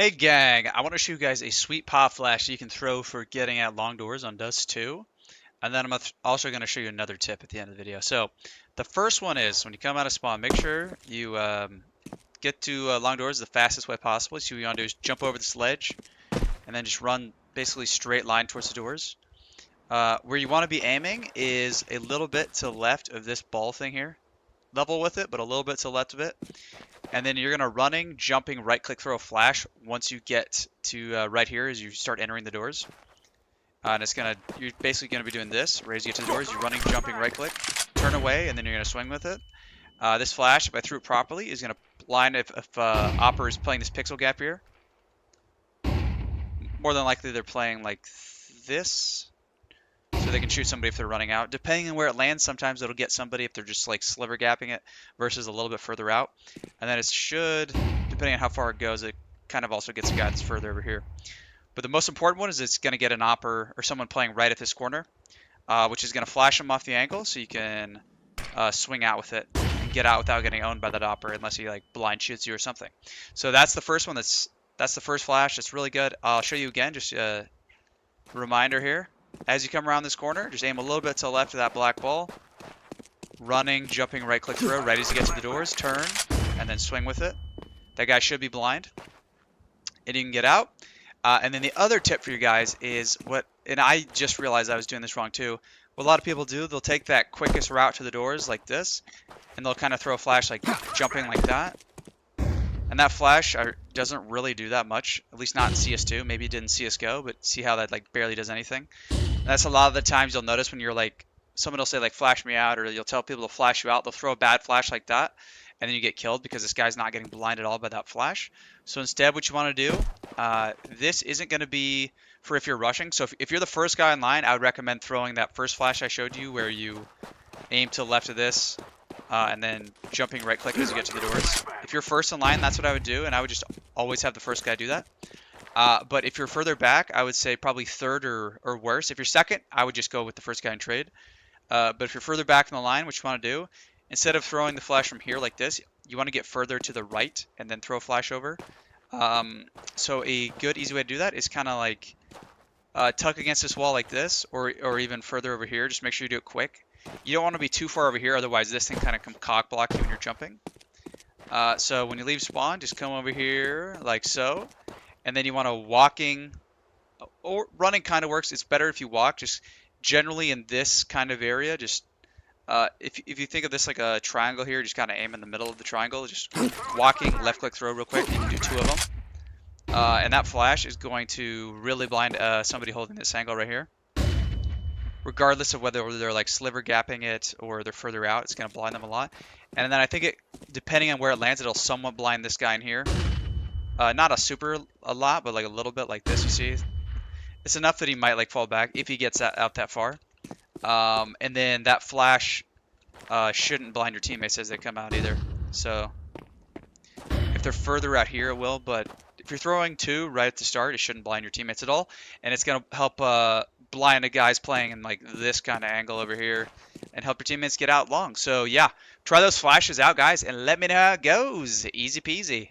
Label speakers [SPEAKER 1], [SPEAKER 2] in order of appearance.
[SPEAKER 1] Hey gang, I want to show you guys a sweet pop flash you can throw for getting at long doors on Dust 2. And then I'm also going to show you another tip at the end of the video. So the first one is when you come out of spawn, make sure you get to long doors the fastest way possible. So what you want to do is jump over this ledge and then just run basically straight line towards the doors. Where you want to be aiming is a little bit to the left of this ball thing here. Level with it, but a little bit to the left of it. And then you're gonna running, jumping, right click, throw a flash once you get to right here as you start entering the doors. And you're basically gonna be doing this right as you get to the doors. You're running, jumping, right click, turn away, and then you're gonna swing with it. This flash, if I threw it properly, is gonna blind if Opera is playing this pixel gap here. More than likely they're playing like this. So they can shoot somebody if they're running out. Depending on where it lands, sometimes it'll get somebody if they're just like sliver gapping it versus a little bit further out. And then it should, depending on how far it goes, it kind of also gets a guy that's further over here. But the most important one is it's going to get an opper or someone playing right at this corner, which is going to flash them off the angle so you can swing out with it and get out without getting owned by that opper unless he like blind shoots you or something. So that's the first one. That's the first flash. It's really good. I'll show you again. Just a reminder here. As you come around this corner, just aim a little bit to the left of that black ball. Running, jumping, right click throw, ready to get to the doors, turn, and then swing with it. That guy should be blind. And you can get out. And then the other tip for you guys is and I just realized I was doing this wrong too. What a lot of people do, they'll take that quickest route to the doors like this, and they'll kind of throw a flash like jumping like that. And that flash doesn't really do that much, at least not in CS2. Maybe it did in CSGO, but see how that like barely does anything. And that's a lot of the times you'll notice when you're like, someone will say like flash me out, or you'll tell people to flash you out. They'll throw a bad flash like that, and then you get killed because this guy's not getting blind at all by that flash. So instead what you want to do, this isn't going to be for if you're rushing. So if you're the first guy in line, I would recommend throwing that first flash I showed you where you aim to the left of this, and then jumping right click as you get to the doors. If you're first in line, that's what I would do, and I would just always have the first guy do that. But if you're further back, I would say probably third or worse. If you're second, I would just go with the first guy in trade. But if you're further back in the line, what you want to do, instead of throwing the flash from here like this, you want to get further to the right and then throw a flash over. So a good, easy way to do that is kind of like tuck against this wall like this, or even further over here. Just make sure you do it quick. You don't want to be too far over here, otherwise this thing kind of can cock block you when you're jumping. So when you leave spawn, just come over here like so, and then you want to walking, or running kind of works. It's better if you walk, just generally in this kind of area. Just if you think of this like a triangle here, just kind of aim in the middle of the triangle. Just walking, left click throw real quick. You can do two of them, and that flash is going to really blind somebody holding this angle right here. Regardless of whether they're like sliver gapping it or they're further out, it's going to blind them a lot. And then I think depending on where it lands, it'll somewhat blind this guy in here. Not a lot, but like a little bit like this, you see. It's enough that he might like fall back if he gets out that far. And then that flash shouldn't blind your teammates as they come out either. So if they're further out here, it will, but if you're throwing two right at the start, it shouldn't blind your teammates at all. And it's going to help blind the guys playing in like this kind of angle over here and help your teammates get out long. So yeah, try those flashes out, guys, and let me know how it goes. Easy peasy.